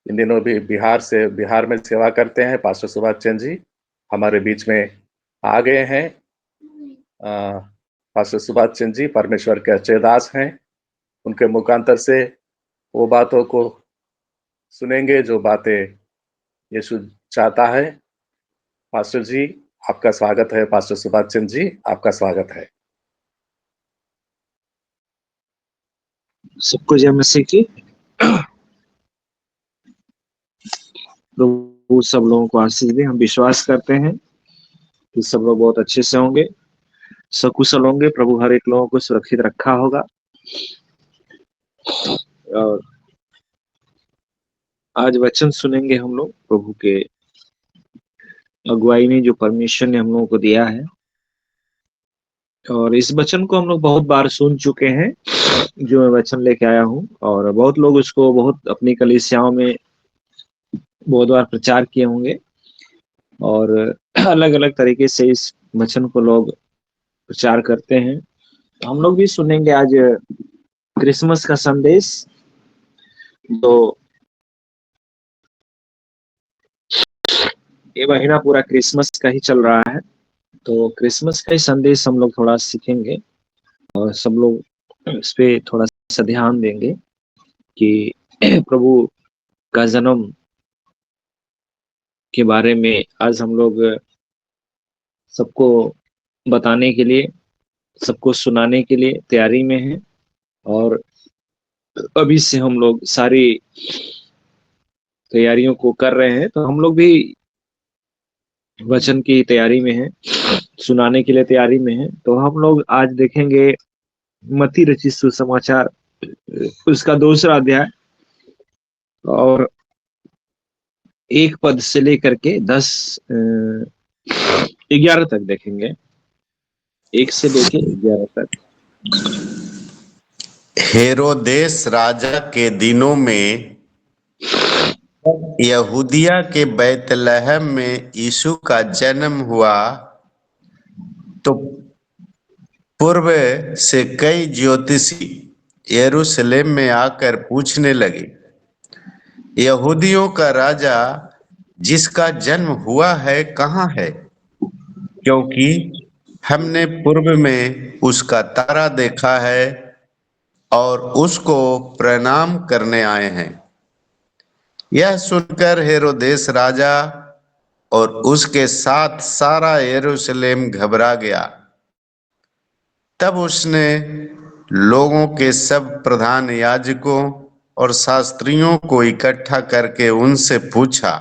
इन दिनों भी बिहार में सेवा करते हैं पास्टर सुभाष चंद्र जी हमारे बीच में आ गए हैं। पास्टर सुभाष चंद्र जी परमेश्वर के अच्छे दास हैं। उनके मुखांतर से वो बातों को सुनेंगे जो बातें यीशु चाहता है। पास्टर जी आपका स्वागत है। पास्टर सुभाष चंद्र जी आपका स्वागत है। सबको जय मसीह की। प्रभु सब लोगों को आशीष दे। हम विश्वास करते हैं कि सब लोग बहुत अच्छे से होंगे, सकुशल होंगे। प्रभु हर एक लोगों को सुरक्षित रखा होगा। और आज वचन सुनेंगे हम लोग प्रभु के अगुवाई में, जो परमेश्वर ने हम लोगों को दिया है। और इस वचन को हम लोग बहुत बार सुन चुके हैं, जो मैं वचन लेके आया हूँ। और बहुत लोग उसको बहुत अपनी कलीसियाओं में बहुत बार प्रचार किए होंगे और अलग अलग तरीके से इस वचन को लोग प्रचार करते हैं। तो हम लोग भी सुनेंगे आज क्रिसमस का संदेश। तो ये महीना पूरा क्रिसमस का ही चल रहा है, तो क्रिसमस का ही संदेश हम लोग थोड़ा सीखेंगे और सब लोग इस पे थोड़ा सा ध्यान देंगे कि प्रभु का जन्म के बारे में आज हम लोग सबको बताने के लिए, सबको सुनाने के लिए तैयारी में हैं। और अभी से हम लोग सारी तैयारियों को कर रहे हैं। तो हम लोग भी वचन की तैयारी में हैं, सुनाने के लिए तैयारी में हैं। तो हम लोग आज देखेंगे मत्ती रचित सुसमाचार, उसका 2रा अध्याय और 1 पद से लेकर के 11 तक देखेंगे। 1 से लेके 11 तक। हेरोदेस राजा के दिनों में यहूदिया के बैतलहम में यीशु का जन्म हुआ, तो पूर्व से कई ज्योतिषी यरूशलेम में आकर पूछने लगे, यहूदियों का राजा जिसका जन्म हुआ है कहाँ है? क्योंकि हमने पूर्व में उसका तारा देखा है और उसको प्रणाम करने आए हैं। यह सुनकर हेरोदेस राजा और उसके साथ सारा यरूशलेम घबरा गया। तब उसने लोगों के सब प्रधान याजकों और शास्त्रियों को इकट्ठा करके उनसे पूछा,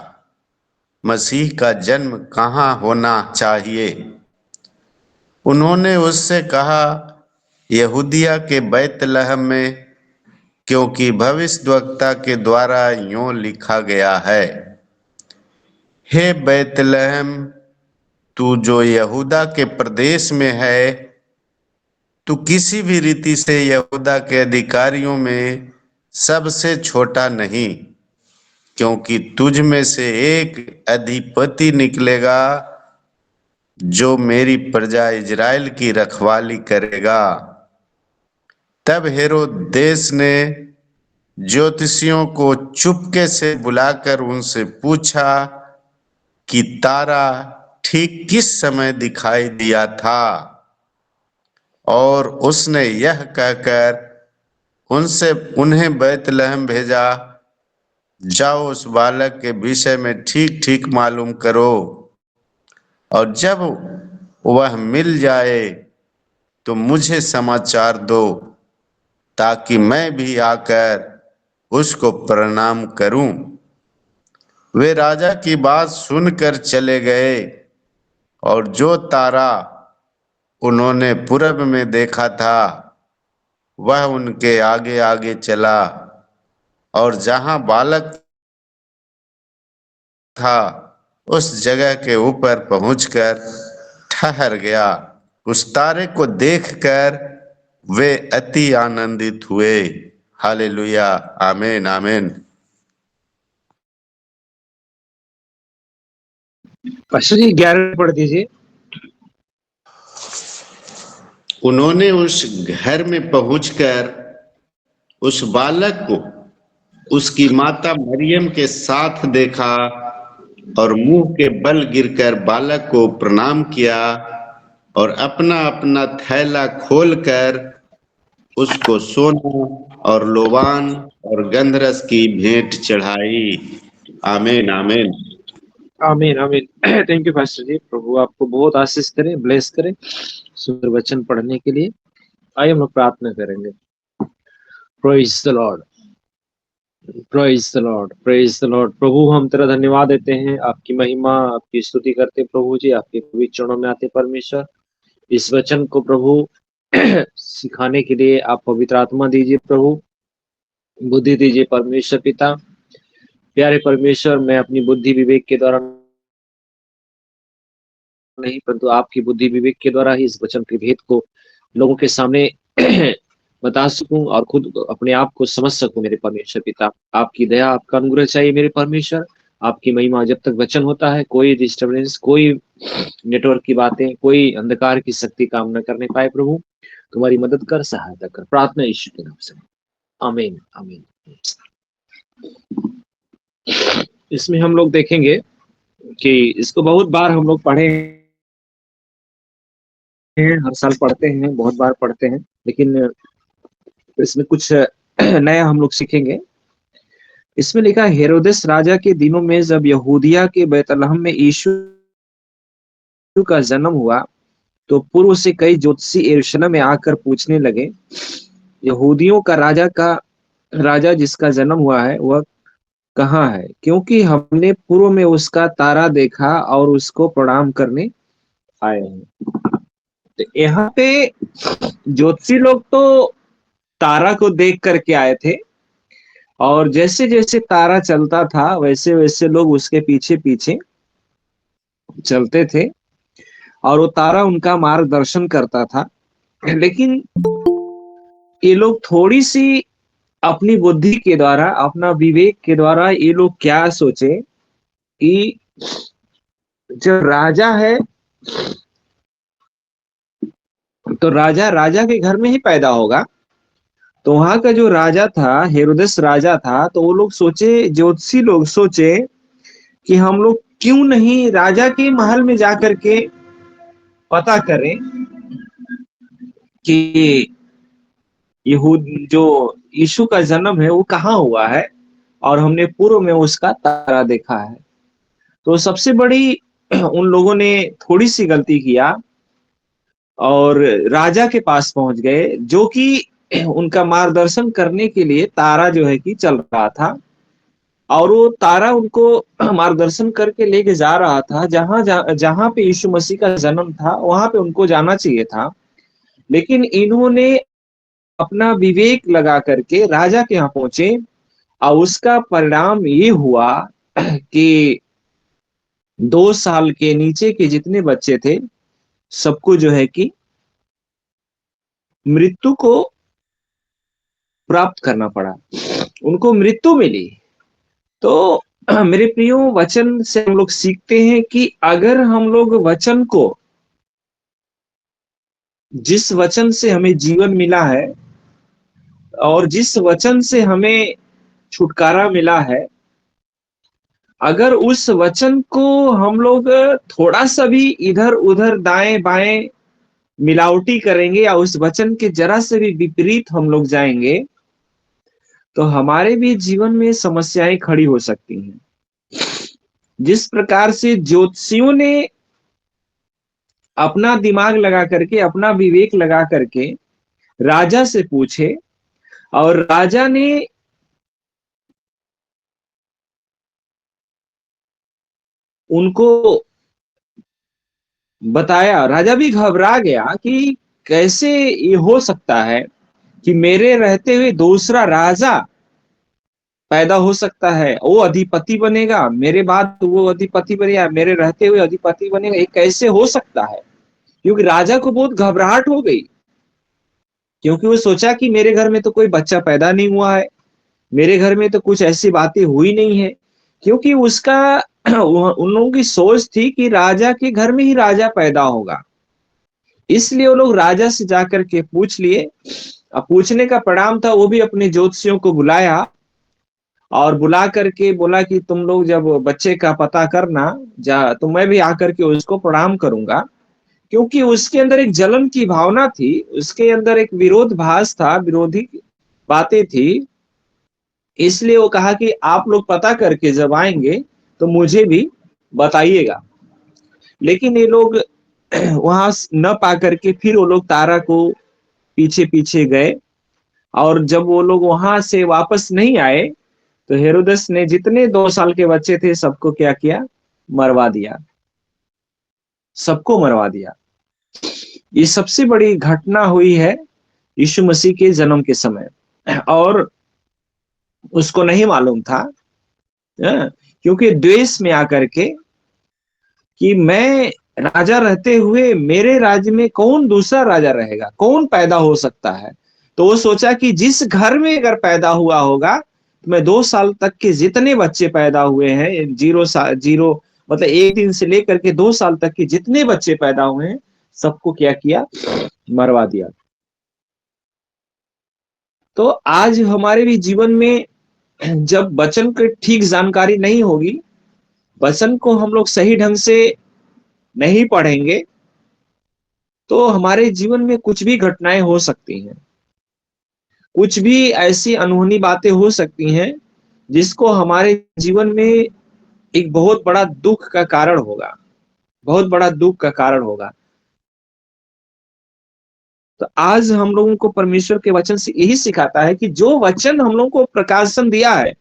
मसीह का जन्म कहाँ होना चाहिए? उन्होंने उससे कहा, यहूदिया के बैतलहम में, क्योंकि भविष्यद्वक्ता के द्वारा यूं लिखा गया है, हे बैतलहम, तू जो यहूदा के प्रदेश में है, तू किसी भी रीति से यहूदा के अधिकारियों में सबसे छोटा नहीं, क्योंकि तुझ में से एक अधिपति निकलेगा जो मेरी प्रजा इजराइल की रखवाली करेगा। तब हेरोदेस ने ज्योतिषियों को चुपके से बुलाकर उनसे पूछा कि तारा ठीक किस समय दिखाई दिया था, और उसने यह कहकर उन्हें बैतलहम भेजा, जाओ उस बालक के विषय में ठीक ठीक मालूम करो, और जब वह मिल जाए तो मुझे समाचार दो, ताकि मैं भी आकर उसको प्रणाम करूं। वे राजा की बात सुनकर चले गए, और जो तारा उन्होंने पूरब में देखा था वह उनके आगे आगे चला, और जहां बालक था उस जगह के ऊपर पहुंचकर ठहर गया। उस तारे को देखकर वे अति आनंदित हुए। हालेलुया, आमीन आमीन। पास्टर जी 11 पढ़ दीजिए। उन्होंने उस घर में पहुंचकर उस बालक को उसकी माता मरियम के साथ देखा और मुंह के बल गिरकर बालक को प्रणाम किया और अपना अपना थैला खोलकर उसको सोना और लोबान और गंधरस की भेंट चढ़ाई। आमीन आमीन। आमीन आमीन। थैंक यू पास्टर जी, प्रभु आपको बहुत आशीष करे, ब्लेस करे सुंदर वचन पढ़ने के लिए। आइए हम लोग प्रार्थना करेंगे। Praise the lord, praise the lord, praise the lord. प्रभु हम तेरा धन्यवाद देते हैं, आपकी महिमा आपकी स्तुति करते हैं प्रभु जी, आपके पवित्र चरणों में आते परमेश्वर। इस वचन को प्रभु सिखाने के लिए आप पवित्र आत्मा दीजिए प्रभु, बुद्धि दीजिए परमेश्वर पिता। प्यारे परमेश्वर, मैं अपनी बुद्धि विवेक के द्वारा नहीं, परंतु आपकी बुद्धि विवेक के द्वारा ही इस वचन के भेद को लोगों के सामने बता सकूं और खुद अपने आप को समझ सकूं। मेरे परमेश्वर पिता, आपकी दया आपका अनुग्रह चाहिए मेरे परमेश्वर। आपकी महिमा जब तक वचन होता है, कोई डिस्टर्बेंस, कोई नेटवर्क की बातें, कोई अंधकार की शक्ति काम न करने पाए प्रभु। तुम्हारी मदद कर, सहायता कर, प्रार्थना यीशु के नाम से, आमीन आमीन। इसमें हम लोग देखेंगे कि इसको बहुत बार हम लोग पढ़े हैं, हर साल पढ़ते हैं, बहुत बार पढ़ते हैं, लेकिन इसमें कुछ नया हम लोग सीखेंगे। इसमें लिखा, हेरोदेस राजा के दिनों में जब यहूदिया के बैतलहम में यीशु का जन्म हुआ, तो पूर्व से कई ज्योतिषी यरूशलेम में आकर पूछने लगे, यहूदियों का राजा जिसका जन्म हुआ है वह कहाँ है? क्योंकि हमने पूर्व में उसका तारा देखा और उसको प्रणाम करने आए हैं। तो यहाँ पे ज्योतिषी लोग तो तारा को देख करके आए थे, और जैसे जैसे तारा चलता था वैसे वैसे लोग उसके पीछे पीछे चलते थे और वो तारा उनका मार्गदर्शन करता था। लेकिन ये लोग थोड़ी सी अपनी बुद्धि के द्वारा, अपना विवेक के द्वारा ये लोग क्या सोचे कि जो राजा है तो राजा के घर में ही पैदा होगा। तो वहां का जो राजा था, हेरोदेस राजा था, तो वो लोग सोचे, ज्योतिषी लोग सोचे कि हम लोग क्यों नहीं राजा के महल में जाकर के पता करें कि यहूद जो यीशु का जन्म है वो कहाँ हुआ है, और हमने पूर्व में उसका तारा देखा है। तो सबसे बड़ी उन लोगों ने थोड़ी सी गलती किया और राजा के पास पहुंच गए, जो कि उनका मार्गदर्शन करने के लिए तारा जो है कि चल रहा था, और वो तारा उनको मार्गदर्शन करके लेके जा रहा था जहां पे यीशु मसीह का जन्म था, वहां पे उनको जाना चाहिए था। लेकिन इन्होंने अपना विवेक लगा करके राजा के यहाँ पहुंचे, और उसका परिणाम ये हुआ कि 2 साल के नीचे के जितने बच्चे थे सबको जो है कि मृत्यु को प्राप्त करना पड़ा, उनको मृत्यु मिली। तो मेरे प्रियो, वचन से हम लोग सीखते हैं कि अगर हम लोग वचन को, जिस वचन से हमें जीवन मिला है और जिस वचन से हमें छुटकारा मिला है, अगर उस वचन को हम लोग थोड़ा सा भी इधर उधर दाएं बाएं मिलावटी करेंगे या उस वचन के जरा से भी विपरीत हम लोग जाएंगे, तो हमारे भी जीवन में समस्याएं खड़ी हो सकती हैं। जिस प्रकार से ज्योतिषियों ने अपना दिमाग लगा करके, अपना विवेक लगा करके राजा से पूछे, और राजा ने उनको बताया, राजा भी घबरा गया कि कैसे ये हो सकता है कि मेरे रहते हुए दूसरा राजा पैदा हो सकता है, वो अधिपति बनेगा, मेरे बाद वो अधिपति बनेगा, मेरे रहते हुए अधिपति बनेगा, ये कैसे हो सकता है? क्योंकि राजा को बहुत घबराहट हो गई, क्योंकि वो सोचा कि मेरे घर में तो कोई बच्चा पैदा नहीं हुआ है, मेरे घर में तो कुछ ऐसी बातें हुई नहीं है। क्योंकि उसका उन लोगों की सोच थी कि राजा के घर में ही राजा पैदा होगा, इसलिए वो लोग राजा से जाकर के पूछ लिए। अब पूछने का परिणाम था, वो भी अपने ज्योतिषियों को बुलाया और बुला करके बोला कि तुम लोग जब बच्चे का पता करना जा, तो मैं भी आकर के उसको प्रणाम करूंगा। क्योंकि उसके अंदर एक जलन की भावना थी, उसके अंदर एक विरोधाभास था, विरोधी बातें थी। इसलिए वो कहा कि आप लोग पता करके जब आएंगे तो मुझे भी बताइएगा। लेकिन ये लोग वहां न पा करके फिर वो लोग तारा को पीछे पीछे गए, और जब वो लोग वहां से वापस नहीं आए तो हेरोदेस ने जितने 2 साल के बच्चे थे सबको क्या किया, मरवा दिया, सबको मरवा दिया। ये सबसे बड़ी घटना हुई है यीशु मसीह के जन्म के समय, और उसको नहीं मालूम था, क्योंकि द्वेष में आकर के कि मैं राजा रहते हुए मेरे राज्य में कौन दूसरा राजा रहेगा, कौन पैदा हो सकता है। तो वो सोचा कि जिस घर में अगर पैदा हुआ होगा तो मैं 2 साल तक के जितने बच्चे पैदा हुए हैं, जीरो मतलब 1 दिन से लेकर के 2 साल तक के जितने बच्चे पैदा हुए हैं सबको क्या किया, मरवा दिया। तो आज हमारे भी जीवन में जब वचन की ठीक जानकारी नहीं होगी, वचन को हम लोग सही ढंग से नहीं पढ़ेंगे, तो हमारे जीवन में कुछ भी घटनाएं हो सकती हैं, कुछ भी ऐसी अनहोनी बातें हो सकती हैं जिसको हमारे जीवन में एक बहुत बड़ा दुख का कारण होगा, बहुत बड़ा दुख का कारण होगा। तो आज हम लोगों को परमेश्वर के वचन से यही सिखाता है कि जो वचन हम लोगों को प्रकाशन दिया है,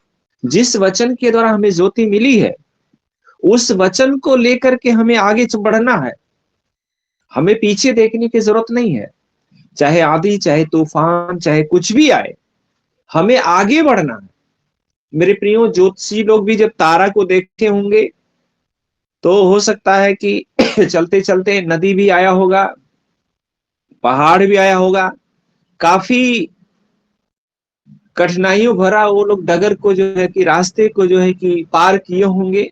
जिस वचन के द्वारा हमें ज्योति मिली है, उस वचन को लेकर के हमें आगे बढ़ना है। हमें पीछे देखने की जरूरत नहीं है, चाहे आंधी, चाहे तूफान, चाहे कुछ भी आए, हमें आगे बढ़ना है। मेरे प्रियो, ज्योतिषी लोग भी जब तारा को देखते होंगे तो हो सकता है कि चलते चलते नदी भी आया होगा, पहाड़ भी आया होगा, काफी कठिनाइयों भरा वो लोग डगर को जो है कि रास्ते को जो है कि पार किए होंगे।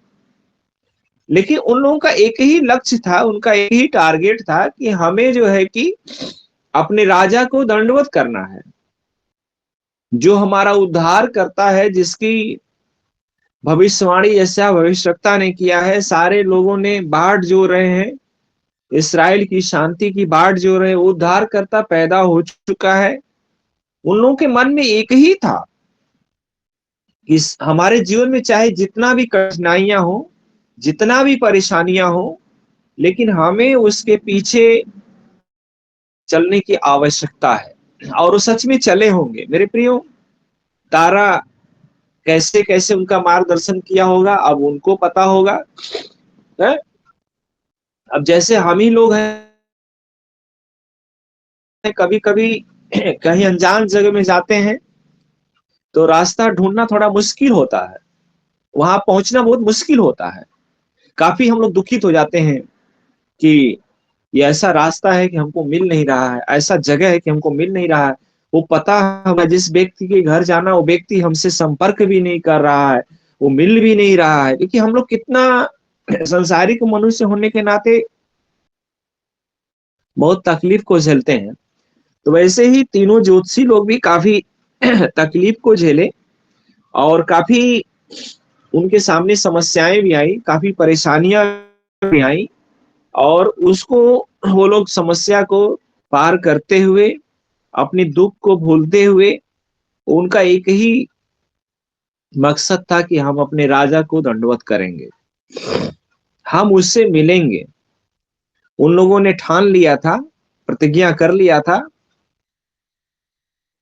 लेकिन उन लोगों का एक ही लक्ष्य था, उनका एक ही टारगेट था कि हमें जो है कि अपने राजा को दंडवत करना है, जो हमारा उद्धार करता है, जिसकी भविष्यवाणी यशायाह भविष्यवक्ता ने किया है। सारे लोगों ने बाट जो रहे हैं, इस्राएल की शांति की बाट जो रहे, उद्धार करता पैदा हो चुका है। उन लोगों के मन में एक ही था, इस हमारे जीवन में चाहे जितना भी कठिनाइयां हो, जितना भी परेशानियां हो, लेकिन हमें उसके पीछे चलने की आवश्यकता है, और वो सच में चले होंगे। मेरे प्रियो, तारा कैसे कैसे उनका मार्गदर्शन किया होगा अब उनको पता होगा, है? अब जैसे हम ही लोग हैं, कभी कभी कहीं अनजान जगह में जाते हैं तो रास्ता ढूंढना थोड़ा मुश्किल होता है, वहां पहुंचना बहुत मुश्किल होता है। काफी हम लोग दुखित हो जाते हैं कि ये ऐसा रास्ता है कि हमको मिल नहीं रहा है, ऐसा जगह है कि हमको मिल नहीं रहा है। वो पता हमें जिस व्यक्ति के घर जाना, वो व्यक्ति हमसे संपर्क भी नहीं कर रहा है, वो मिल भी नहीं रहा है। क्योंकि हम लोग कितना संसारिक मनुष्य होने के नाते बहुत तकलीफ को झेलते हैं। तो वैसे ही तीनों ज्योतिषी लोग भी काफी तकलीफ को झेले, और काफी उनके सामने समस्याएं भी आई, काफी परेशानियां भी आई, और उसको वो लोग समस्या को पार करते हुए, अपने दुख को भूलते हुए, उनका एक ही मकसद था कि हम अपने राजा को दंडवत करेंगे, हम उससे मिलेंगे। उन लोगों ने ठान लिया था, प्रतिज्ञा कर लिया था।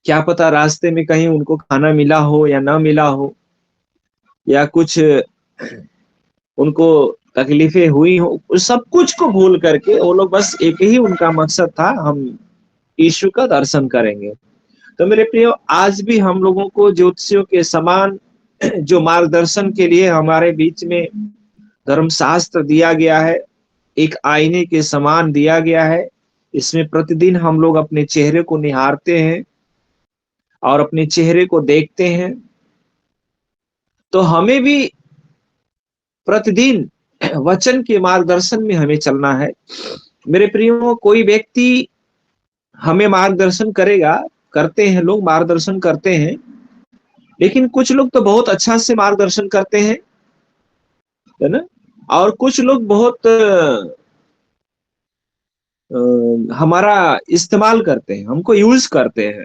क्या पता रास्ते में कहीं उनको खाना मिला हो या ना मिला हो, या कुछ उनको तकलीफें हुई हो, उस सब कुछ को भूल करके वो लोग बस एक ही उनका मकसद था, हम यीशु का दर्शन करेंगे। तो मेरे प्रियो, आज भी हम लोगों को ज्योतिषियों के समान जो मार्गदर्शन के लिए हमारे बीच में धर्मशास्त्र दिया गया है, एक आईने के समान दिया गया है। इसमें प्रतिदिन हम लोग अपने चेहरे को निहारते हैं और अपने चेहरे को देखते हैं। तो हमें भी प्रतिदिन वचन के मार्गदर्शन में हमें चलना है। मेरे प्रियो, कोई व्यक्ति हमें मार्गदर्शन करेगा, करते हैं लोग, मार्गदर्शन करते हैं, लेकिन कुछ लोग तो बहुत अच्छा से मार्गदर्शन करते हैं, है ना, और कुछ लोग बहुत हमारा इस्तेमाल करते हैं, हमको यूज करते हैं।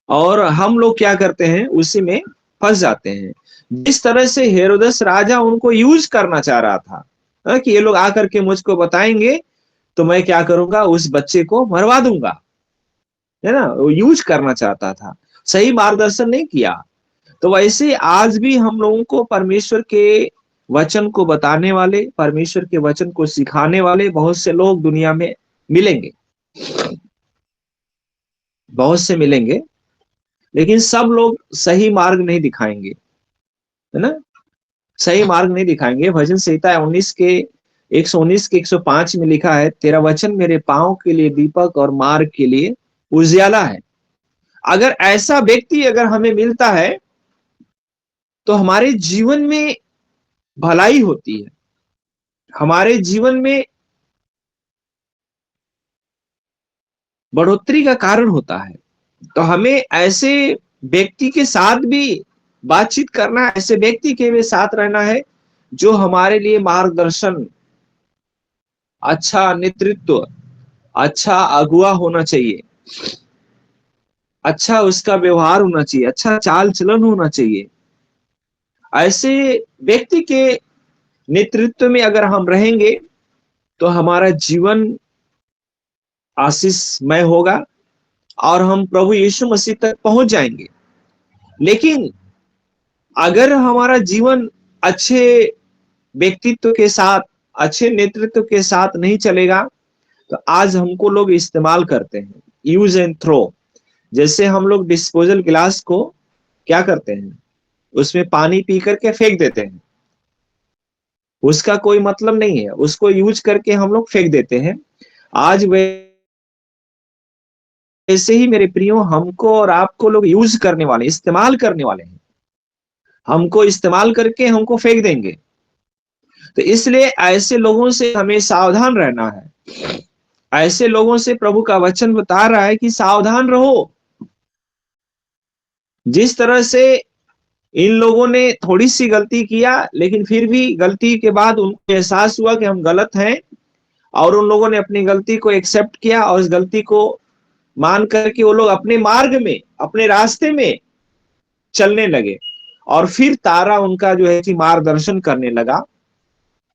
और हम लोग क्या करते हैं, उसी में फंस जाते हैं। जिस तरह से हेरोदेस राजा उनको यूज करना चाह रहा था, कि ये लोग आकर के मुझको बताएंगे तो मैं क्या करूंगा, उस बच्चे को मरवा दूंगा, है ना, वो यूज करना चाहता था, सही मार्गदर्शन नहीं किया। तो वैसे आज भी हम लोगों को परमेश्वर के वचन को बताने वाले, परमेश्वर के वचन को सिखाने वाले बहुत से लोग दुनिया में मिलेंगे, बहुत से मिलेंगे, लेकिन सब लोग सही मार्ग नहीं दिखाएंगे, है ना, सही मार्ग नहीं दिखाएंगे। भजन संहिता 19 के 119 के 105 में लिखा है, तेरा वचन मेरे पांव के लिए दीपक और मार्ग के लिए उजियाला है। अगर ऐसा व्यक्ति अगर हमें मिलता है तो हमारे जीवन में भलाई होती है, हमारे जीवन में बढ़ोतरी का कारण होता है। तो हमें ऐसे व्यक्ति के साथ भी बातचीत करना, ऐसे व्यक्ति के भी साथ रहना है जो हमारे लिए मार्गदर्शन, अच्छा नेतृत्व, अच्छा अगुवा होना चाहिए, अच्छा उसका व्यवहार होना चाहिए, अच्छा चाल चलन होना चाहिए। ऐसे व्यक्ति के नेतृत्व में अगर हम रहेंगे तो हमारा जीवन आशीषमय होगा और हम प्रभु यीशु मसीह तक पहुंच जाएंगे। लेकिन अगर हमारा जीवन अच्छे व्यक्तित्व के साथ, अच्छे नेतृत्व के साथ नहीं चलेगा, तो आज हमको लोग इस्तेमाल करते हैं, यूज एंड थ्रो। जैसे हम लोग डिस्पोजल गिलास को क्या करते हैं, उसमें पानी पी करके फेंक देते हैं, उसका कोई मतलब नहीं है, उसको यूज करके हम लोग फेंक देते हैं। आज वैसे ही मेरे प्रियो, हमको और आपको लोग यूज करने वाले, इस्तेमाल करने वाले हैं, हमको इस्तेमाल करके हमको फेंक देंगे। तो इसलिए ऐसे लोगों से हमें सावधान रहना है। ऐसे लोगों से प्रभु का वचन बता रहा है कि सावधान रहो। जिस तरह से इन लोगों ने थोड़ी सी गलती किया, लेकिन फिर भी गलती के बाद उनको एहसास हुआ कि हम गलत हैं, और उन लोगों ने अपनी गलती को एक्सेप्ट किया और उस गलती को मान करके वो लोग अपने मार्ग में, अपने रास्ते में चलने लगे। और फिर तारा उनका जो है कि मार्गदर्शन करने लगा,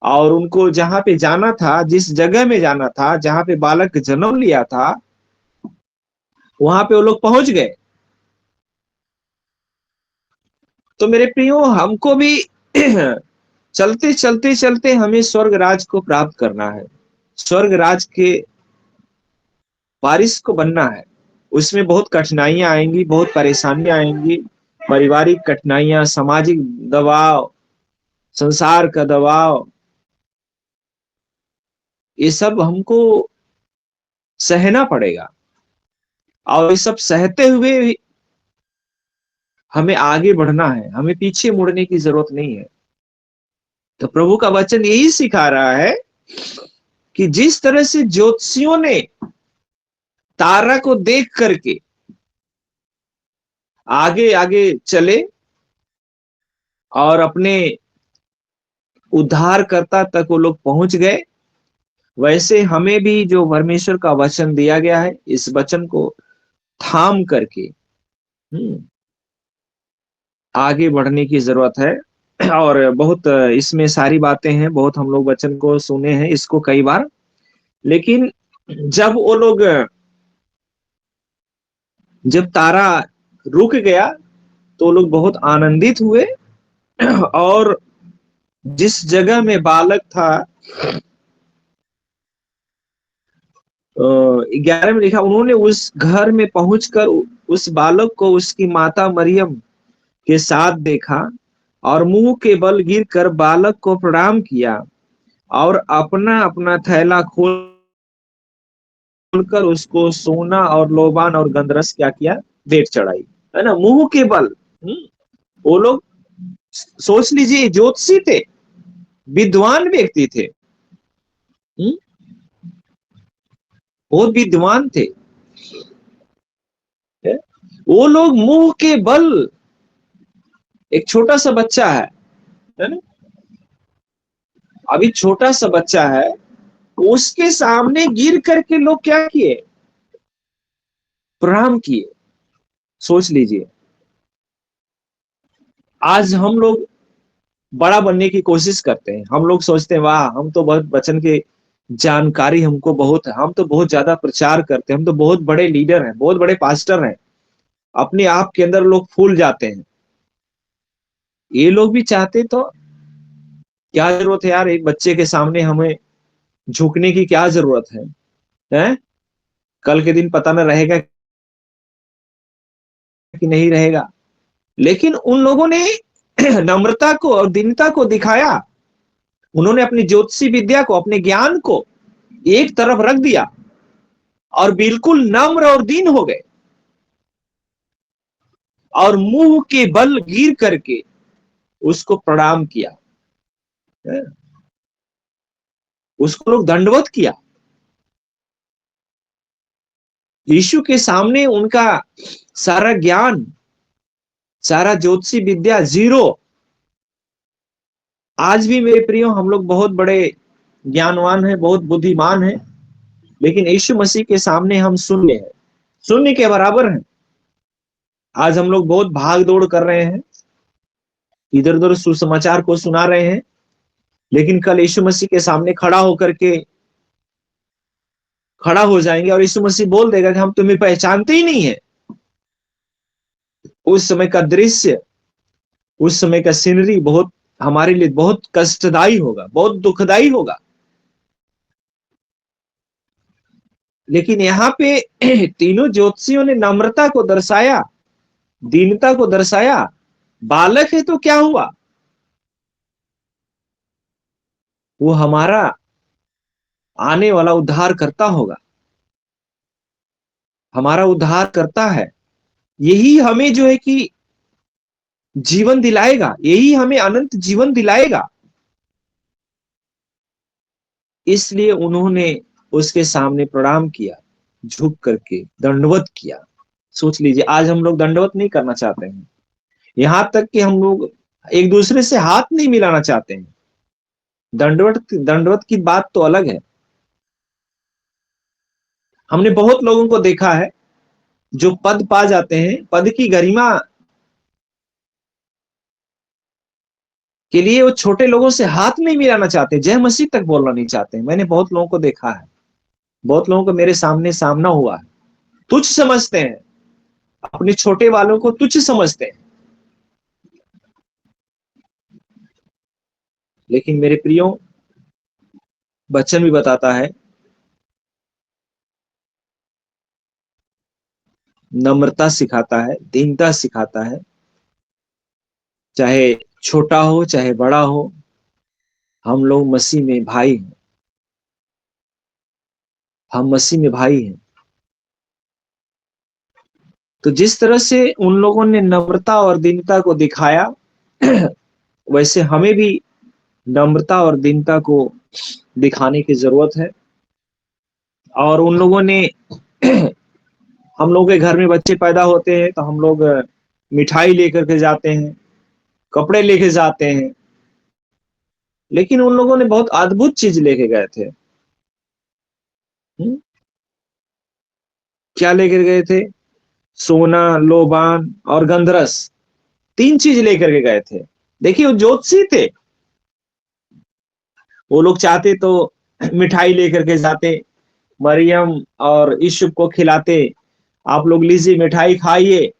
और उनको जहां पे जाना था, जिस जगह में जाना था, जहां पे बालक जन्म लिया था, वहां पे वो लोग पहुंच गए। तो मेरे प्रियो, हमको भी चलते चलते चलते हमें स्वर्ग राज को प्राप्त करना है, स्वर्ग राज के वारिस को बनना है। उसमें बहुत कठिनाइयां आएंगी, बहुत परेशानियां आएंगी, पारिवारिक कठिनाइयां, सामाजिक दबाव, संसार का दबाव, ये सब हमको सहना पड़ेगा। और ये सब सहते हुए हमें आगे बढ़ना है, हमें पीछे मुड़ने की जरूरत नहीं है। तो प्रभु का वचन यही सिखा रहा है कि जिस तरह से ज्योतिषियों ने तारा को देख करके आगे आगे चले और अपने उद्धारकर्ता तक वो लोग पहुंच गए, वैसे हमें भी जो परमेश्वर का वचन दिया गया है, इस वचन को थाम करके आगे बढ़ने की जरूरत है। और बहुत इसमें सारी बातें हैं, बहुत हम लोग वचन को सुने हैं इसको कई बार, लेकिन जब वो लोग, जब तारा रुक गया तो वो लोग बहुत आनंदित हुए। और जिस जगह में बालक था, 11 में लिखा, उन्होंने उस घर में पहुंचकर उस बालक को उसकी माता मरियम के साथ देखा और मुंह के बल गिरकर बालक को प्रणाम किया और अपना अपना थैला खोलकर उसको सोना और लोबान और गंधरस क्या किया, भेंट चढ़ाई, है ना, मुंह के बल। वो लोग, सोच लीजिए, ज्योतिषी थे, विद्वान व्यक्ति थे, बहुत विद्वान थे। वो लोग मुंह के बल, एक छोटा सा बच्चा है ना, अभी छोटा सा बच्चा है, उसके सामने गिर करके लोग क्या किए? प्रणाम किए। सोच लीजिए, आज हम लोग बड़ा बनने की कोशिश करते हैं, हम लोग सोचते हैं वाह हम तो बहुत वचन के जानकारी हमको बहुत है, हम तो बहुत ज्यादा प्रचार करते हैं, हम तो बहुत बड़े लीडर हैं, बहुत बड़े पास्टर हैं, अपने आप के अंदर लोग फूल जाते हैं। ये लोग भी चाहते तो क्या जरूरत है यार, एक बच्चे के सामने हमें झुकने की क्या जरूरत है? हैं? कल के दिन पता न रहेगा कि नहीं रहेगा। लेकिन उन लोगों ने नम्रता को और दीनता को दिखाया। उन्होंने अपनी ज्योतिषी विद्या को, अपने ज्ञान को एक तरफ रख दिया और बिल्कुल नम्र और दीन हो गए, और मुंह के बल गिर करके उसको प्रणाम किया, उसको लोग दंडवत किया। यीशु के सामने उनका सारा ज्ञान, सारा ज्योतिषी विद्या जीरो। आज भी मेरे प्रियो हम लोग बहुत बड़े ज्ञानवान हैं, बहुत बुद्धिमान हैं, लेकिन यीशु मसीह के सामने हम शून्य हैं, शून्य के बराबर हैं। आज हम लोग बहुत भाग दौड़ कर रहे हैं, इधर उधर सुसमाचार को सुना रहे हैं, लेकिन कल यीशु मसीह के सामने खड़ा हो जाएंगे और यीशु मसीह बोल देगा कि हम तुम्हें पहचानते ही नहीं है। उस समय का दृश्य, उस समय का सीनरी बहुत हमारे लिए बहुत कष्टदायी होगा, बहुत दुखदायी होगा। लेकिन यहाँ पे तीनों ज्योतिषियों ने नम्रता को दर्शाया, दीनता को दर्शाया। बालक है तो क्या हुआ, वो हमारा आने वाला उद्धार करता होगा, हमारा उद्धार करता है। यही हमें जो है कि जीवन दिलाएगा, यही हमें अनंत जीवन दिलाएगा। इसलिए उन्होंने उसके सामने प्रणाम किया, झुक करके दंडवत किया। सोच लीजिए, आज हम लोग दंडवत नहीं करना चाहते हैं, यहां तक कि हम लोग एक दूसरे से हाथ नहीं मिलाना चाहते हैं। दंडवत की बात तो अलग है। हमने बहुत लोगों को देखा है जो पद पा जाते हैं, पद की गरिमा के लिए वो छोटे लोगों से हाथ नहीं मिलाना चाहते, जय मसीह तक बोलना नहीं चाहते। मैंने बहुत लोगों को देखा है, बहुत लोगों को मेरे सामना हुआ है। तुच्छ समझते हैं, अपने छोटे वालों को तुच्छ समझते हैं। लेकिन मेरे प्रियो, वचन भी बताता है नम्रता सिखाता है, दीनता सिखाता है। चाहे छोटा हो चाहे बड़ा हो, हम लोग मसीह में भाई हैं, हम मसीह में भाई हैं। तो जिस तरह से उन लोगों ने नम्रता और दीनता को दिखाया, वैसे हमें भी नम्रता और दीनता को दिखाने की जरूरत है। और उन लोगों ने हम लोग के घर में बच्चे पैदा होते हैं तो हम लोग मिठाई लेकर के जाते हैं, कपड़े लेके जाते हैं, लेकिन उन लोगों ने बहुत अद्भुत चीज लेके गए थे। क्या लेकर गए थे? सोना, लोबान और गंधरस, तीन चीज लेकर के गए थे। देखिए, वो ज्योतिषी थे, वो लोग चाहते तो मिठाई लेकर के जाते, मरियम और यूसुफ को खिलाते, आप लोग लीजिए मिठाई खाइए,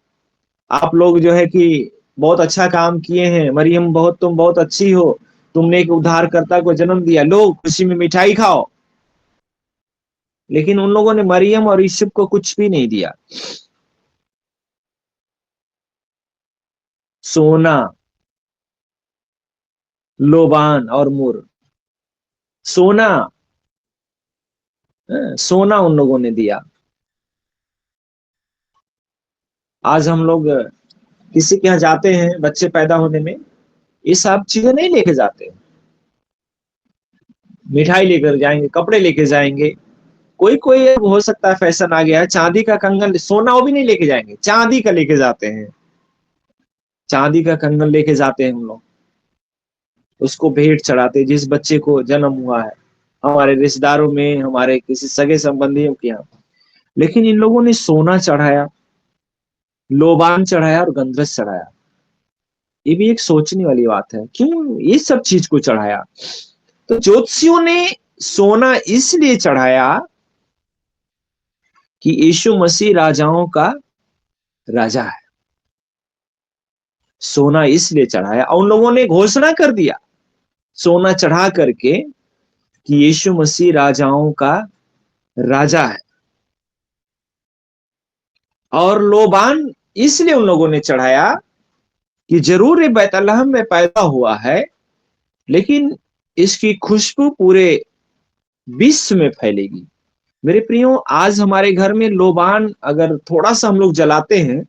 आप लोग जो है कि बहुत अच्छा काम किए हैं, मरियम तुम बहुत अच्छी हो, तुमने एक उद्धारकर्ता को जन्म दिया, लो खुशी में मिठाई खाओ। लेकिन उन लोगों ने मरियम और यूसुफ को कुछ भी नहीं दिया। सोना, लोबान और मुर, सोना, सोना उन लोगों ने दिया। आज हम लोग किसी के यहाँ जाते हैं बच्चे पैदा होने में, ये सब चीजें नहीं लेके जाते। मिठाई लेकर जाएंगे, कपड़े लेके जाएंगे, कोई कोई हो सकता है फैशन आ गया है, चांदी का कंगन, सोना वो भी नहीं लेके जाएंगे, चांदी का लेके जाते हैं, चांदी का कंगन लेके जाते हैं हम लोग, उसको भेंट चढ़ाते हैं जिस बच्चे को जन्म हुआ है, हमारे रिश्तेदारों में, हमारे किसी सगे संबंधियों के यहाँ। लेकिन इन लोगों ने सोना चढ़ाया, लोबान चढ़ाया और गंधरस चढ़ाया। ये भी एक सोचने वाली बात है, क्यों ये सब चीज को चढ़ाया? तो ज्योतिषियों ने सोना इसलिए चढ़ाया कि यीशु मसीह राजाओं का राजा है। सोना इसलिए चढ़ाया, और उन लोगों ने घोषणा कर दिया सोना चढ़ा करके कि यीशु मसीह राजाओं का राजा है। और लोबान इसलिए उन लोगों ने चढ़ाया कि जरूर ये बैतलहम में पैदा हुआ है, लेकिन इसकी खुशबू पूरे विश्व में फैलेगी। मेरे प्रियो, आज हमारे घर में लोबान अगर थोड़ा सा हम लोग जलाते हैं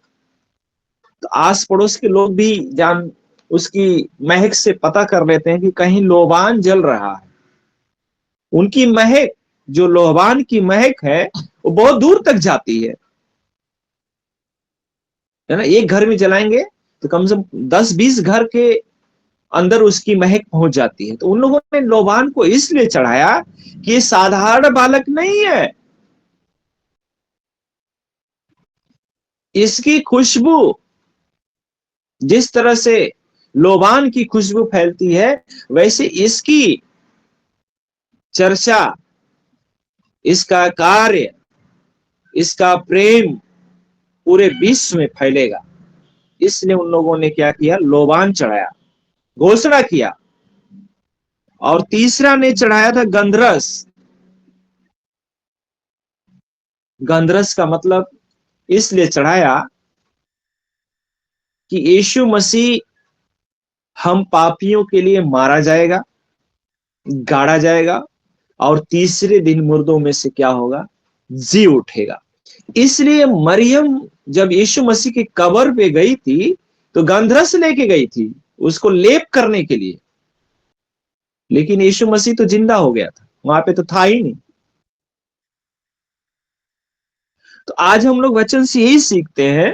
तो आस पड़ोस के लोग भी जान उसकी महक से पता कर लेते हैं कि कहीं लोबान जल रहा है। उनकी महक, जो लोबान की महक है, वो बहुत दूर तक जाती है ना। एक घर में जलाएंगे तो कम से कम 10-20 घर के अंदर उसकी महक पहुंच जाती है। तो उन लोगों ने लोबान को इसलिए चढ़ाया कि ये साधारण बालक नहीं है, इसकी खुशबू, जिस तरह से लोबान की खुशबू फैलती है, वैसे इसकी चर्चा, इसका कार्य, इसका प्रेम पूरे विश्व में फैलेगा। इसलिए उन लोगों ने क्या किया? लोबान चढ़ाया, घोषणा किया। और तीसरा ने चढ़ाया था गंधरस। गंधरस का मतलब इसलिए चढ़ाया कि यीशु मसीह हम पापियों के लिए मारा जाएगा, गाड़ा जाएगा, और तीसरे दिन मुर्दों में से क्या होगा? जी उठेगा। इसलिए मरियम जब यीशु मसीह की कब्र पे गई थी तो गंधरस लेके गई थी उसको लेप करने के लिए, लेकिन यीशु मसीह तो जिंदा हो गया था, वहां पे तो था ही नहीं। तो आज हम लोग वचन से यही सीखते हैं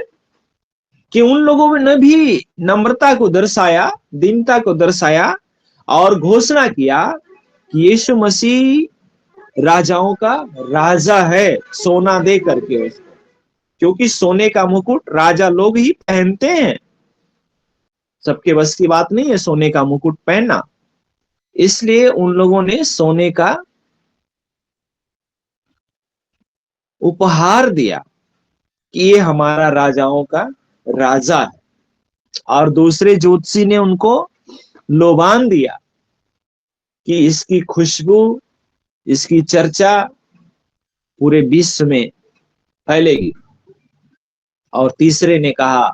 कि उन लोगों ने भी नम्रता को दर्शाया, दीनता को दर्शाया, और घोषणा किया कि यीशु मसीह राजाओं का राजा है, सोना दे करके उसको। क्योंकि सोने का मुकुट राजा लोग ही पहनते हैं, सबके बस की बात नहीं है सोने का मुकुट पहनना। इसलिए उन लोगों ने सोने का उपहार दिया कि ये हमारा राजाओं का राजा है। और दूसरे ज्योतिषी ने उनको लोबान दिया कि इसकी खुशबू, इसकी चर्चा पूरे विश्व में फैलेगी। और तीसरे ने कहा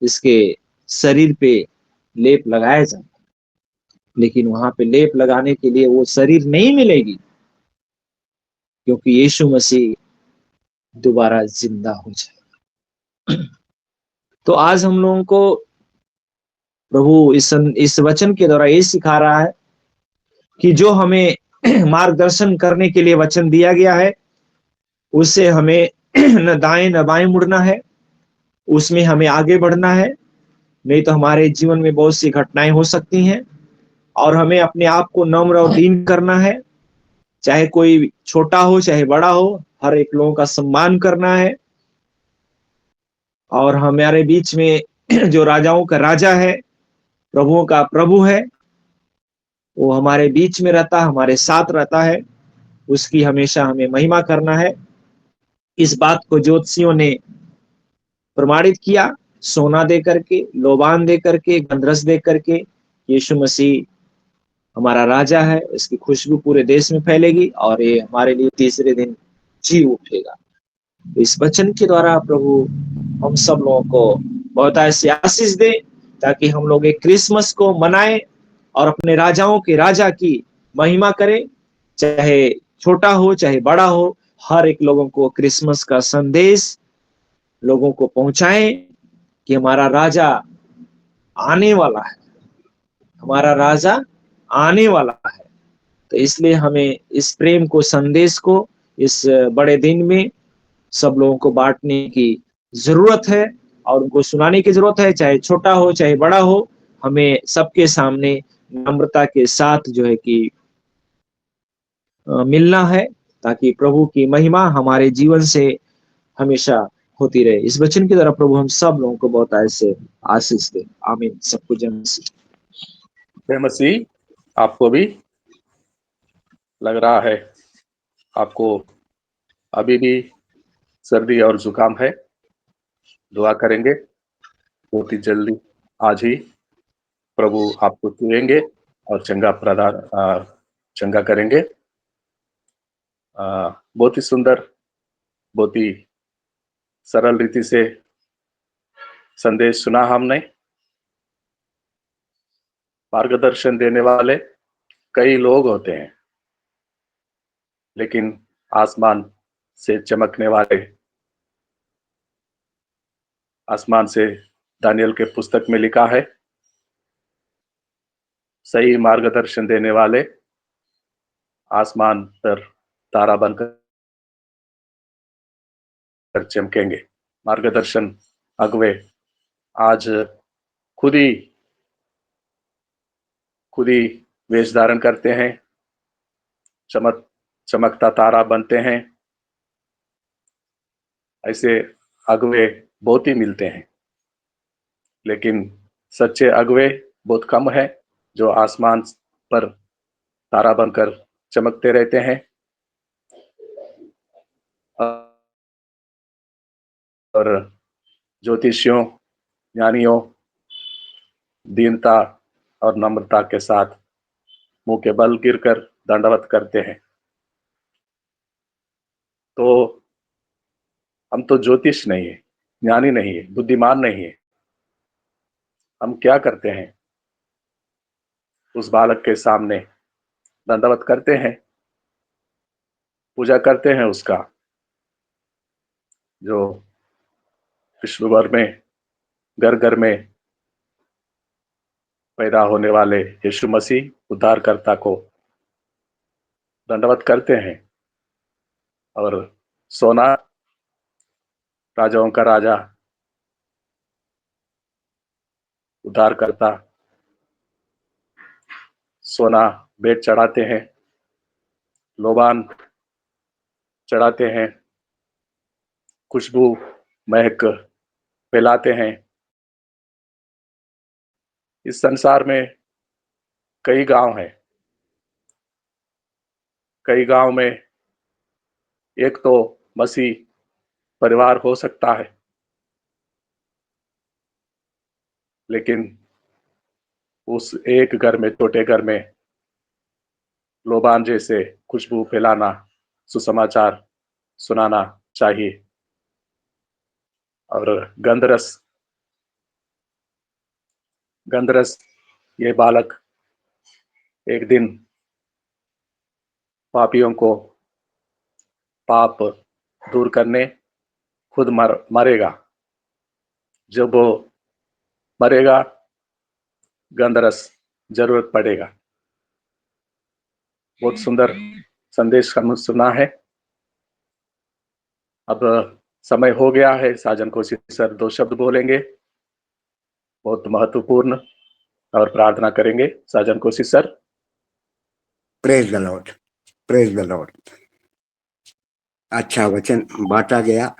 इसके शरीर पे लेप लगाया जाए, लेकिन वहां पे लेप लगाने के लिए वो शरीर नहीं मिलेगी, क्योंकि यीशु मसीह दोबारा जिंदा हो जाए। तो आज हम लोगों को प्रभु इस वचन के द्वारा ये सिखा रहा है कि जो हमें मार्गदर्शन करने के लिए वचन दिया गया है, उससे हमें न दाएं न बाएं मुड़ना है, उसमें हमें आगे बढ़ना है। नहीं तो हमारे जीवन में बहुत सी घटनाएं हो सकती हैं, और हमें अपने आप को नम्र और दीन करना है, चाहे कोई छोटा हो चाहे बड़ा हो, हर एक लोगों का सम्मान करना है। और हमारे बीच में जो राजाओं का राजा है, प्रभुओं का प्रभु है, वो हमारे बीच में रहता है, हमारे साथ रहता है, उसकी हमेशा हमें महिमा करना है। इस बात को ज्योतिषियों ने प्रमाणित किया, सोना दे करके, लोबान दे करके, गंधरस दे करके। यीशु मसीह हमारा राजा है, इसकी खुशबू पूरे देश में फैलेगी, और ये हमारे लिए तीसरे दिन जी उठेगा। इस वचन के द्वारा प्रभु हम सब लोगों को बहुत ऐसी आशीष दे, ताकि हम लोग एक क्रिसमस को मनाएं और अपने राजाओं के राजा की महिमा करें। चाहे छोटा हो चाहे बड़ा हो, हर एक लोगों को क्रिसमस का संदेश लोगों को पहुंचाएं कि हमारा राजा आने वाला है, हमारा राजा आने वाला है। तो इसलिए हमें इस प्रेम को, संदेश को इस बड़े दिन में सब लोगों को बांटने की जरूरत है और उनको सुनाने की जरूरत है, चाहे छोटा हो चाहे बड़ा हो। हमें सबके सामने नम्रता के साथ जो है कि मिलना है, ताकि प्रभु की महिमा हमारे जीवन से हमेशा होती रहे। इस वचन की तरफ प्रभु हम सब लोगों को बहुत ऐसे आशीष दे। आमीन। सबको जय मसीह। जय मसीह। आपको भी लग रहा है आपको अभी भी सर्दी और जुकाम है, दुआ करेंगे बहुत ही जल्दी आज ही प्रभु आपको छुएंगे और चंगा करेंगे। बहुत ही सुंदर, बहुत ही सरल रीति से संदेश सुना हमने। मार्गदर्शन देने वाले कई लोग होते हैं, लेकिन आसमान से चमकने वाले, आसमान से दानियल के पुस्तक में लिखा है, सही मार्गदर्शन देने वाले आसमान पर तारा बनकर चमकेंगे। मार्गदर्शन अगुवे आज खुद ही वेश धारण करते हैं, चमकता तारा बनते हैं। ऐसे अगुवे बहुत ही मिलते हैं, लेकिन सच्चे अगुवे बहुत कम है जो आसमान पर तारा बनकर चमकते रहते हैं और ज्योतिषियों, ज्ञानियों दीनता और नम्रता के साथ मुंह के बल गिरकर दंडवत करते हैं। तो हम तो ज्योतिष नहीं है, ज्ञानी नहीं है, बुद्धिमान नहीं है। हम क्या करते हैं? उस बालक के सामने दंडवत करते हैं, पूजा करते हैं उसका, जो विश्व भर में घर घर में पैदा होने वाले यीशु मसीह उद्धारकर्ता को दंडवत करते हैं। और सोना, राजाओं का राजा, उद्धारकर्ता, सोना भेंट चढ़ाते हैं, लोबान चढ़ाते हैं, खुशबू महक फैलाते हैं। इस संसार में कई गांव हैं, कई गांव में एक तो मसीह परिवार हो सकता है, लेकिन उस एक घर में, छोटे घर में लोबान जैसे खुशबू फैलाना, सुसमाचार सुनाना चाहिए। और गंधरस ये बालक एक दिन पापियों को पाप दूर करने खुद मरेगा। जब वो मरेगा, गंधरस जरूरत पड़ेगा। बहुत सुंदर संदेश हमने सुना है। अब समय हो गया है, साजन कोशिश सर 2 शब्द बोलेंगे, बहुत महत्वपूर्ण, और प्रार्थना करेंगे। साजन कोशिश sir. Praise the lord, praise the Lord. अच्छा वचन बांटा गया।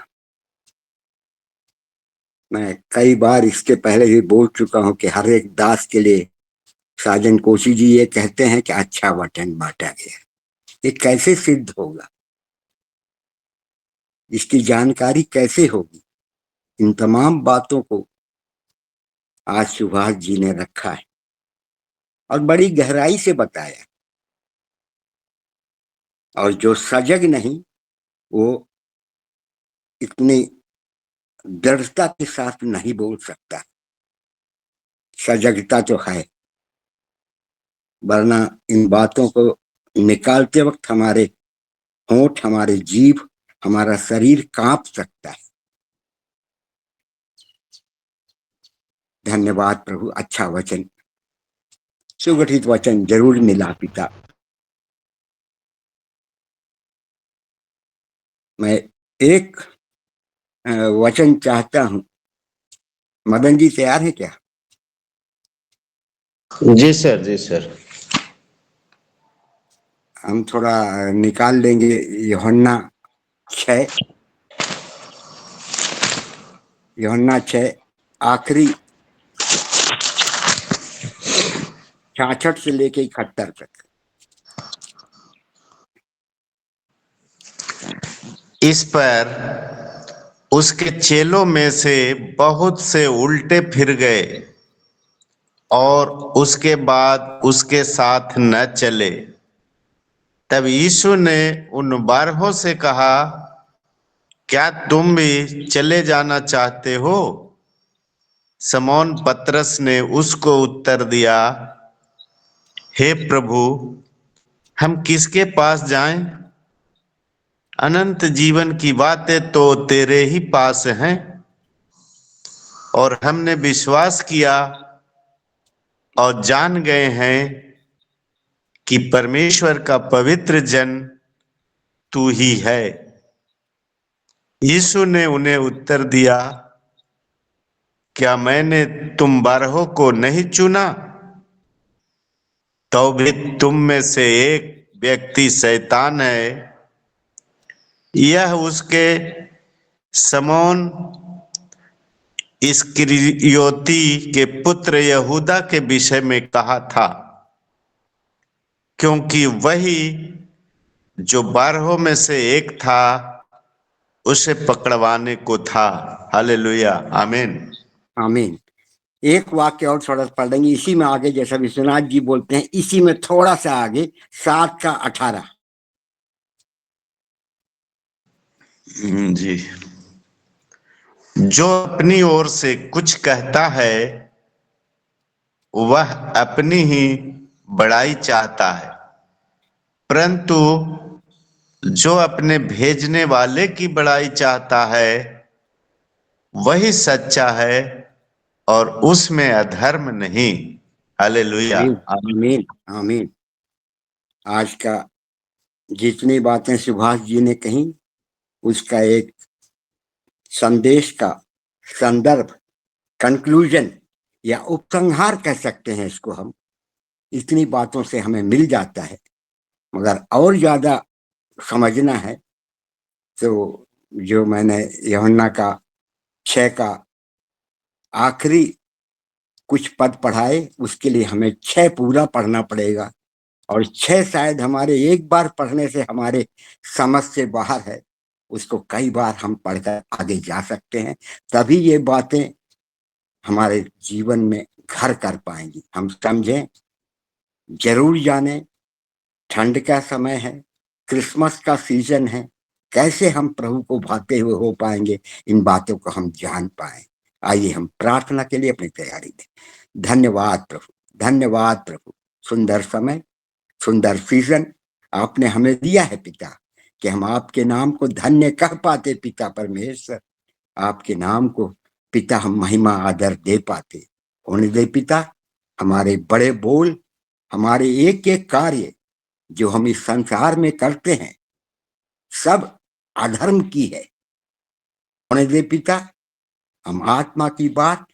मैं कई बार इसके पहले भी बोल चुका हूं कि हर एक दास के लिए साजन कोशी जी ये कहते हैं कि अच्छा वचन बांटा गया। ये कैसे सिद्ध होगा, इसकी जानकारी कैसे होगी? इन तमाम बातों को आज सुभाष जी ने रखा है और बड़ी गहराई से बताया। और जो सजग नहीं, वो इतनी दृढ़ता के साथ नहीं बोल सकता। सजगता तो है, वरना इन बातों को निकालते वक्त हमारे होंठ, हमारे जीभ, हमारा शरीर कांप सकता है। धन्यवाद प्रभु, अच्छा वचन, सुगठित वचन जरूर मिला पिता। मैं एक वचन चाहता हूं। मदन जी तैयार है क्या? जी सर, जी सर। हम थोड़ा निकाल लेंगे यूहन्ना 6, यूहन्ना 6 आखिरी 66 से लेके 71 तक। इस पर उसके चेलों में से बहुत से उल्टे फिर गए और उसके बाद उसके साथ न चले। तब यीशु ने उन 12 से कहा, क्या तुम भी चले जाना चाहते हो? समौन पतरस ने उसको उत्तर दिया, हे प्रभु, हम किसके पास जाएं? अनंत जीवन की बातें तो तेरे ही पास हैं, और हमने विश्वास किया और जान गए हैं कि परमेश्वर का पवित्र जन तू ही है। यीशु ने उन्हें उत्तर दिया, क्या मैंने तुम 12 को नहीं चुना? तो भी तुम में से एक व्यक्ति शैतान है। यह उसके समौन इस्करियोती के पुत्र यहूदा के विषय में कहा था, क्योंकि वही जो 12 में से एक था उसे पकड़वाने को था। हालेलुया, आमीन। आमीन। एक वाक्य और थोड़ा सा पढ़ देंगे इसी में आगे, जैसा विश्वनाथ जी बोलते हैं, इसी में थोड़ा सा आगे 7 का 18। जी। जो अपनी ओर से कुछ कहता है वह अपनी ही बड़ाई चाहता है, परंतु जो अपने भेजने वाले की बड़ाई चाहता है वही सच्चा है और उसमें अधर्म नहीं। हालेलुया, आमीन आमीन। आमीन आमीन। आज का जितनी बातें सुभाष जी ने कही, उसका एक संदेश का संदर्भ, कंक्लूजन या उपसंहार कह सकते हैं इसको हम, इतनी बातों से हमें मिल जाता है। मगर और ज्यादा समझना है तो जो मैंने यूहन्ना का 6 का आखिरी कुछ पद पढ़ाए, उसके लिए हमें 6 पूरा पढ़ना पड़ेगा। और 6 शायद हमारे एक बार पढ़ने से हमारे समझ से बाहर है, उसको कई बार हम पढ़कर आगे जा सकते हैं, तभी ये बातें हमारे जीवन में घर कर पाएंगी। हम समझें, जरूर जाने, ठंड का समय है, क्रिसमस का सीजन है, कैसे हम प्रभु को भाते हुए हो पाएंगे, इन बातों को हम जान पाए। आइए हम प्रार्थना के लिए अपनी तैयारी दें। धन्यवाद प्रभु, धन्यवाद प्रभु। सुंदर समय, सुंदर सीजन आपने हमें दिया है पिता, कि हम आपके नाम को धन्य कह पाते पिता परमेश्वर। आपके नाम को पिता हम महिमा आदर दे पाते। होने दे पिता, हमारे बड़े बोल, हमारे एक एक कार्य जो हम इस संसार में करते हैं, सब अधर्म की है। होने दे पिता, हम आत्मा की बात,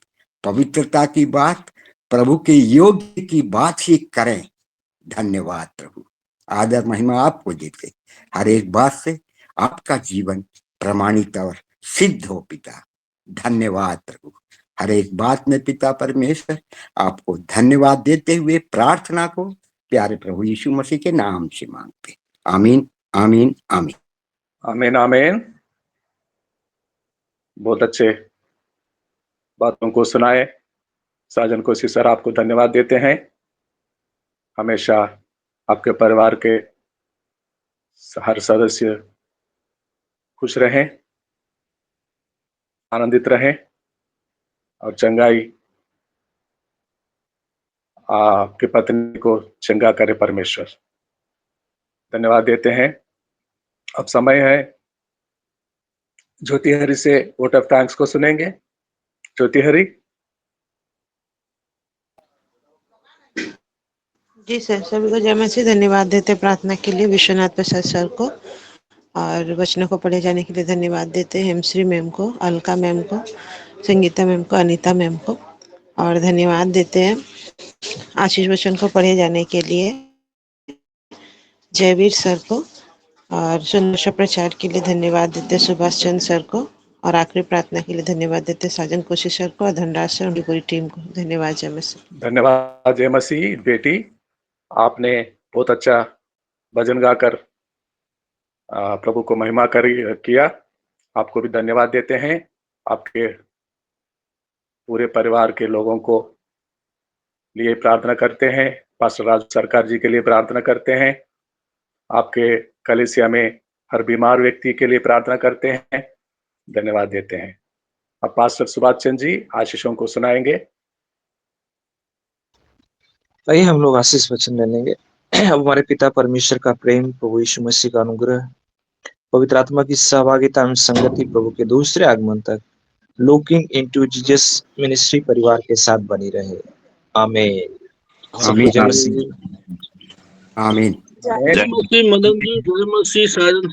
पवित्रता की बात, प्रभु के योग्य की बात ही करें। धन्यवाद प्रभु, आदर महिमा आपको देते। हर एक बात से आपका जीवन प्रमाणित और सिद्ध हो पिता। धन्यवाद प्रभु, हर एक बात में पिता परमेश्वर आपको धन्यवाद देते हुए प्रार्थना को प्यारे प्रभु यीशु मसीह के नाम से मांगते। आमीन आमीन आमीन आमीन आमीन। बहुत अच्छे बातों को सुनाए साजन कोसी सर, आपको धन्यवाद देते हैं। हमेशा आपके परिवार के हर सदस्य खुश रहें, आनंदित रहें और चंगाई आपकी पत्नी को चंगा करे परमेश्वर। धन्यवाद देते हैं। अब समय है ज्योति हरि से वोट ऑफ थैंक्स को सुनेंगे। ज्योति हरि। जी सर, सभी को जय मसीह। धन्यवाद देते प्रार्थना के लिए विश्वनाथ प्रसाद सर को। और वचनों को पढ़े जाने के लिए धन्यवाद देते हैं हेमश्री मैम को, अलका मैम को, संगीता मैम को, अनीता मैम को, और धन्यवाद देते हैं आशीष वचन को पढ़े जाने के लिए जयवीर सर को, और सुंदर प्रचार के लिए धन्यवाद देते सुभाष चंद्र सर को, और आखिरी प्रार्थना के लिए धन्यवाद देते साजन कोशिश सर को और धनराज सर उनकी पूरी टीम को। धन्यवाद जय मसीह। धन्यवाद जय मसीह। बेटी, आपने बहुत अच्छा भजन गाकर प्रभु को महिमा किया। आपको भी धन्यवाद देते हैं। आपके पूरे परिवार के लोगों को लिए प्रार्थना करते हैं। पास्टर राज सरकार जी के लिए प्रार्थना करते हैं। आपके कलीसिया में हर बीमार व्यक्ति के लिए प्रार्थना करते हैं। धन्यवाद देते हैं। अब पास्टर सुभाष चंद्र जी आशीषों को सुनाएंगे। आइए हम लोग आशीष वचन ले लेंगे। अब हमारे पिता परमेश्वर का प्रेम, प्रभु यीशु मसीह का अनुग्रह, पवित्र आत्मा की सहभागिता एवं संगति प्रभु के दूसरे आगमन तक लुकिंग इनटू जीसस मिनिस्ट्री परिवार के साथ बनी रहे। आमीन। आमीन। जय मसीह। आमीन। जय मसीह मदन जी, जय मसीह साजन।